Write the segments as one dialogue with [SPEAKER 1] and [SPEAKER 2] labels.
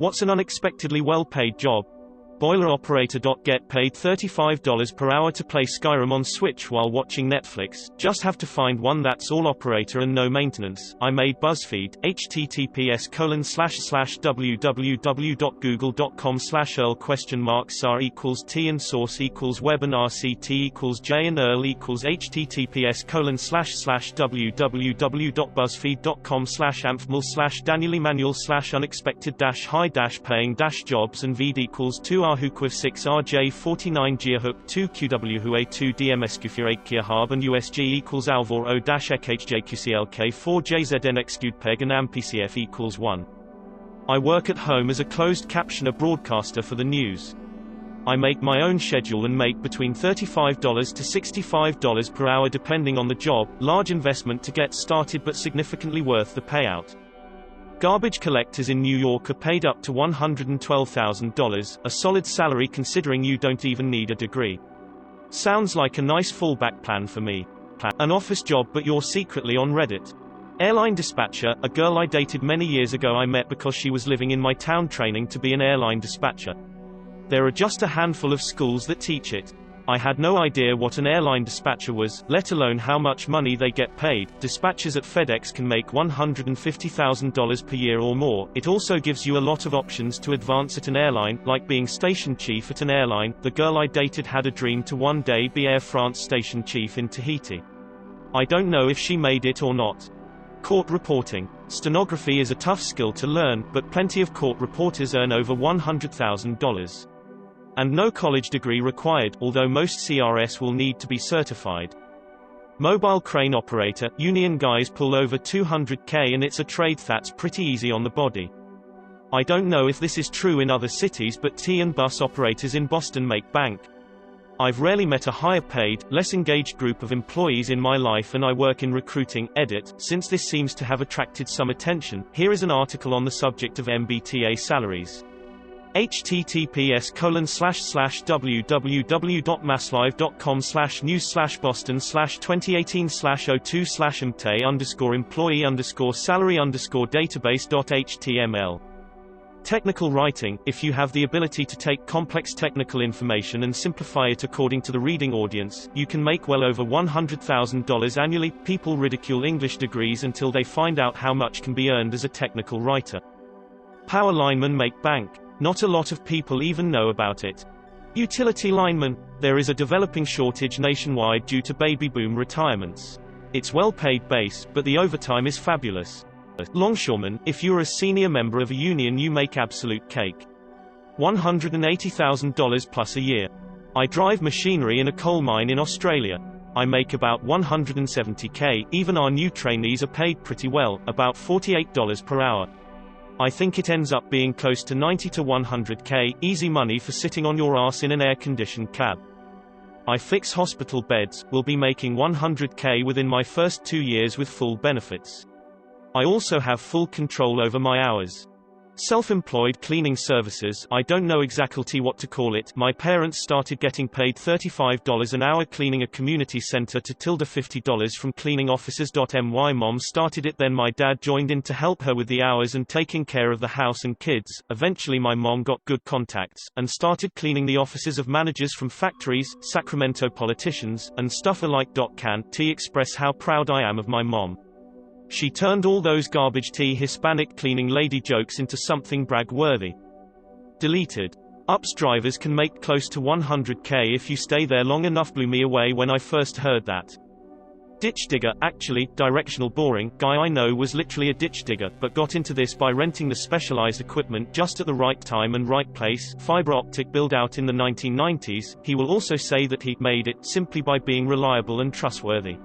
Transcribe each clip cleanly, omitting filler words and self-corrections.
[SPEAKER 1] What's an unexpectedly well-paid job? Boiler operator. Get paid $35 per hour to play Skyrim on Switch while watching Netflix. Just have to find one that's all operator and no maintenance. I made BuzzFeed. https://www.google.com/earl?sar equals t and source equals web and rct equals j and earl equals https://www.buzzfeed.com/amfml/daniel-emanuel/unexpected-high-paying-jobs and VD equals 2 Arhuquif 6 RJ49 Gearhook 2 QWHA 2 DMSQ4 Hab and USG equals Alvor O-EKHJQCLK 4 JZNXQPEG and AMPCF equals 1. I work at home as a closed captioner broadcaster for the news. I make my own schedule and make between $35 to $65 per hour depending on the job. Large investment to get started but significantly worth the payout. Garbage collectors in New York are paid up to $112,000, a solid salary considering you don't even need a degree. Sounds like a nice fallback plan for me. An office job but you're secretly on Reddit. Airline dispatcher, a girl I dated many years ago I met because she was living in my town training to be an airline dispatcher. There are just a handful of schools that teach it. I had no idea what an airline dispatcher was, let alone how much money they get paid. Dispatchers at FedEx can make $150,000 per year or more. It also gives you a lot of options to advance at an airline, like being station chief at an airline. The girl I dated had a dream to one day be Air France station chief in Tahiti. I don't know if she made it or not. Court reporting. Stenography is a tough skill to learn, but plenty of court reporters earn over $100,000. And no college degree required, although most CRS will need to be certified. Mobile crane operator, union guys pull over 200k and it's a trade that's pretty easy on the body. I don't know if this is true in other cities but T and bus operators in Boston make bank. I've rarely met a higher paid, less engaged group of employees in my life and I work in recruiting. Edit. Since this seems to have attracted some attention, here is an article on the subject of MBTA salaries. https://www.maslive.com/news/boston/2018/02/employee_salary_database.html. Technical writing. If you have the ability to take complex technical information and simplify it according to the reading audience, you can make well over $100,000 annually. People ridicule English degrees until they find out how much can be earned as a technical writer. Power linemen make bank. Not a lot of people even know about it. Utility linemen. There is a developing shortage nationwide due to baby boom retirements. It's well-paid base, but the overtime is fabulous. Longshoreman. If you're a senior member of a union you make absolute cake. $180,000 plus a year. I drive machinery in a coal mine in Australia. I make about $170k, even our new trainees are paid pretty well, about $48 per hour. I think it ends up being close to 90 to 100k, easy money for sitting on your ass in an air-conditioned cab. I fix hospital beds, will be making 100k within my first 2 years with full benefits. I also have full control over my hours. Self-employed cleaning services. I don't know exactly what to call it. My parents started getting paid $35 an hour cleaning a community center to $50 from cleaning offices. My mom started it, then my dad joined in to help her with the hours and taking care of the house and kids. Eventually my mom got good contacts, and started cleaning the offices of managers from factories, Sacramento politicians, and stuff alike. Can't express how proud I am of my mom. She turned all those garbage Hispanic cleaning lady jokes into something brag-worthy. Deleted. UPS drivers can make close to 100k if you stay there long enough. Blew me away when I first heard that. Ditch digger. Actually, directional boring guy I know was literally a ditch digger, but got into this by renting the specialized equipment just at the right time and right place. Fiber optic build out in the 1990s. He will also say that he made it simply by being reliable and trustworthy.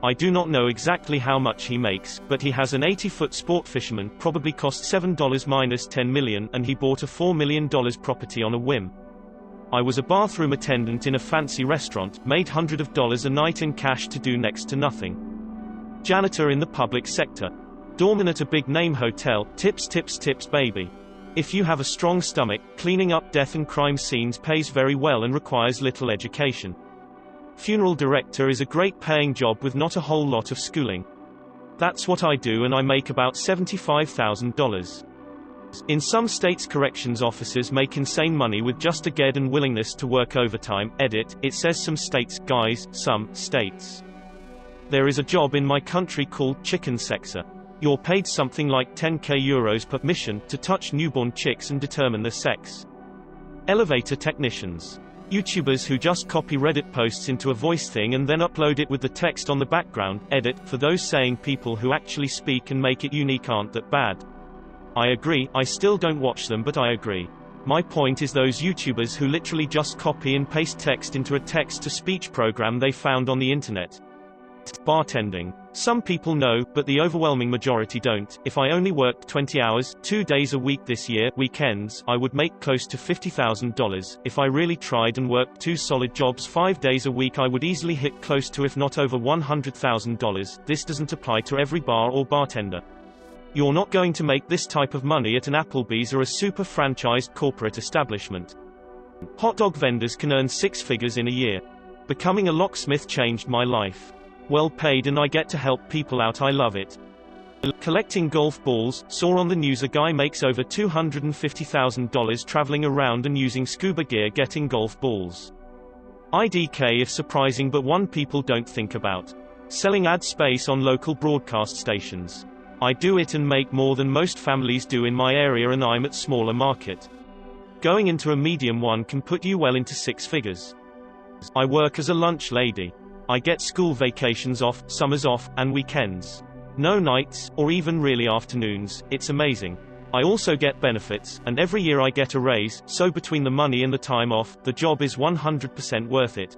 [SPEAKER 1] I do not know exactly how much he makes, but he has an 80-foot sport fisherman, probably cost $7 minus $10 million, and he bought a $4 million property on a whim. I was a bathroom attendant in a fancy restaurant, made hundreds of dollars a night in cash to do next to nothing. Janitor in the public sector. Doorman at a big-name hotel, tips baby. If you have a strong stomach, cleaning up death and crime scenes pays very well and requires little education. Funeral director is a great paying job with not a whole lot of schooling. That's what I do and I make about $75,000. In some states, corrections officers make insane money with just a GED and willingness to work overtime. Edit, it says some states, guys, some states. There is a job in my country called chicken sexer. You're paid something like 10k euros per mission to touch newborn chicks and determine their sex. Elevator technicians. YouTubers who just copy Reddit posts into a voice thing and then upload it with the text on the background. Edit, for those saying people who actually speak and make it unique aren't that bad. I agree, I still don't watch them, but I agree. My point is those YouTubers who literally just copy and paste text into a text-to-speech program they found on the internet. Bartending. Some people know, but the overwhelming majority don't. If I only worked 20 hours, 2 days a week this year, weekends, I would make close to $50,000. If I really tried and worked 2 solid jobs 5 days a week, I would easily hit close to, if not over, $100,000. This doesn't apply to every bar or bartender. You're not going to make this type of money at an Applebee's or a super franchised corporate establishment. Hot dog vendors can earn 6 figures in a year. Becoming a locksmith changed my life. Well paid and I get to help people out, I love it. Collecting golf balls. Saw on the news a guy makes over $250,000 traveling around and using scuba gear getting golf balls. IDK, if surprising but one people don't think about. Selling ad space on local broadcast stations. I do it and make more than most families do in my area, and I'm at smaller market. Going into a medium one can put you well into 6 figures. I work as a lunch lady. I get school vacations off, summers off, and weekends. No nights, or even really afternoons. It's amazing. I also get benefits, and every year I get a raise, so between the money and the time off, the job is 100% worth it.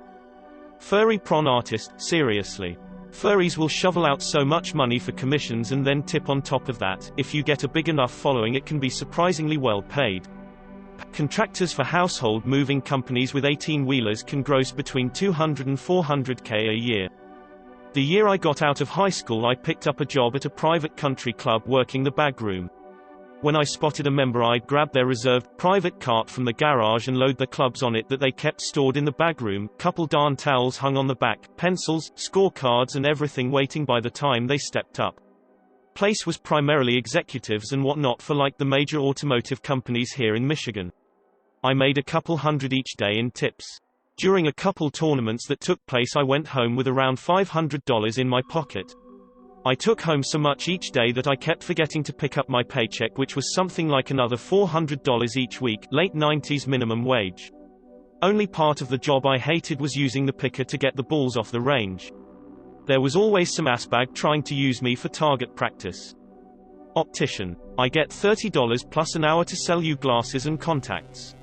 [SPEAKER 1] Furry prawn artist, seriously. Furries will shovel out so much money for commissions and then tip on top of that. If you get a big enough following, it can be surprisingly well paid. Contractors for household moving companies with 18-wheelers can gross between $200 and $400k a year. The year I got out of high school, I picked up a job at a private country club working the bag room. When I spotted a member, I'd grab their reserved, private cart from the garage and load the clubs on it that they kept stored in the bag room, couple darn towels hung on the back, pencils, scorecards and everything waiting by the time they stepped up. Place was primarily executives and whatnot for like the major automotive companies here in Michigan. I made a couple hundred each day in tips. During a couple tournaments that took place, I went home with around $500 in my pocket. I took home so much each day that I kept forgetting to pick up my paycheck, which was something like another $400 each week, late 90s minimum wage. Only part of the job I hated was using the picker to get the balls off the range. There was always some assbag trying to use me for target practice. Optician. I get $30 plus an hour to sell you glasses and contacts.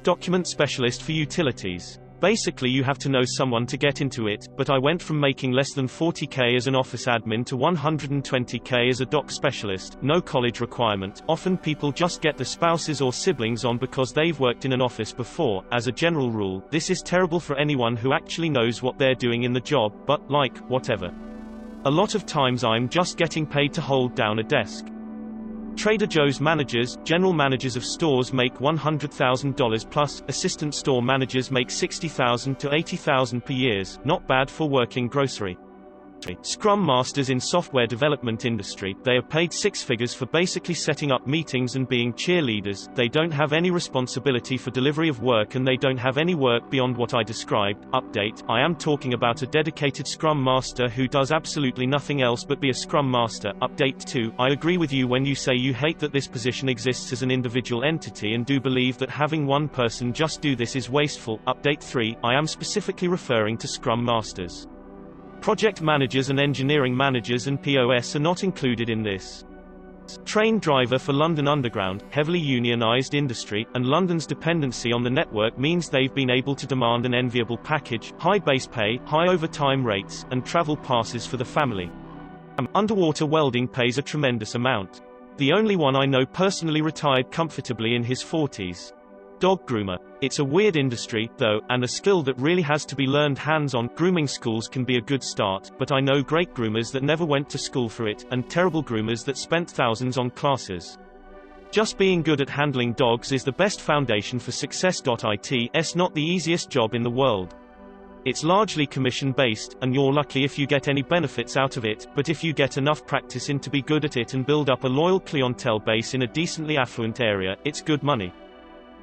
[SPEAKER 1] Document specialist for utilities. Basically you have to know someone to get into it, but I went from making less than $40k as an office admin to $120k as a doc specialist, no college requirement. Often people just get their spouses or siblings on because they've worked in an office before. As a general rule, this is terrible for anyone who actually knows what they're doing in the job, but, like, whatever. A lot of times I'm just getting paid to hold down a desk. Trader Joe's managers, general managers of stores make $100,000 plus, assistant store managers make $60,000 to $80,000 per year, not bad for working grocery. Scrum Masters in software development industry, they are paid 6 figures for basically setting up meetings and being cheerleaders. They don't have any responsibility for delivery of work and they don't have any work beyond what I described. Update, I am talking about a dedicated Scrum Master who does absolutely nothing else but be a Scrum Master. Update 2, I agree with you when you say you hate that this position exists as an individual entity and do believe that having one person just do this is wasteful. Update 3, I am specifically referring to Scrum Masters. Project managers and engineering managers and POS are not included in this. Train driver for London Underground, heavily unionised industry, and London's dependency on the network means they've been able to demand an enviable package, high base pay, high overtime rates, and travel passes for the family. Underwater welding pays a tremendous amount. The only one I know personally retired comfortably in his 40s. Dog groomer. It's a weird industry, though, and a skill that really has to be learned hands-on. Grooming schools can be a good start, but I know great groomers that never went to school for it, and terrible groomers that spent thousands on classes. Just being good at handling dogs is the best foundation for success. It's not the easiest job in the world. It's largely commission-based, and you're lucky if you get any benefits out of it, but if you get enough practice in to be good at it and build up a loyal clientele base in a decently affluent area, it's good money.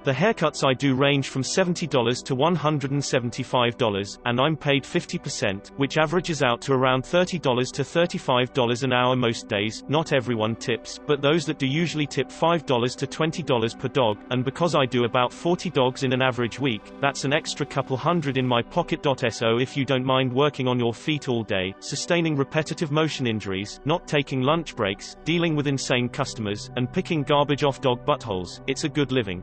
[SPEAKER 1] The haircuts I do range from $70 to $175, and I'm paid 50%, which averages out to around $30 to $35 an hour most days. Not everyone tips, but those that do usually tip $5 to $20 per dog, and because I do about 40 dogs in an average week, that's an extra couple hundred in my pocket. So if you don't mind working on your feet all day, sustaining repetitive motion injuries, not taking lunch breaks, dealing with insane customers, and picking garbage off dog buttholes, it's a good living.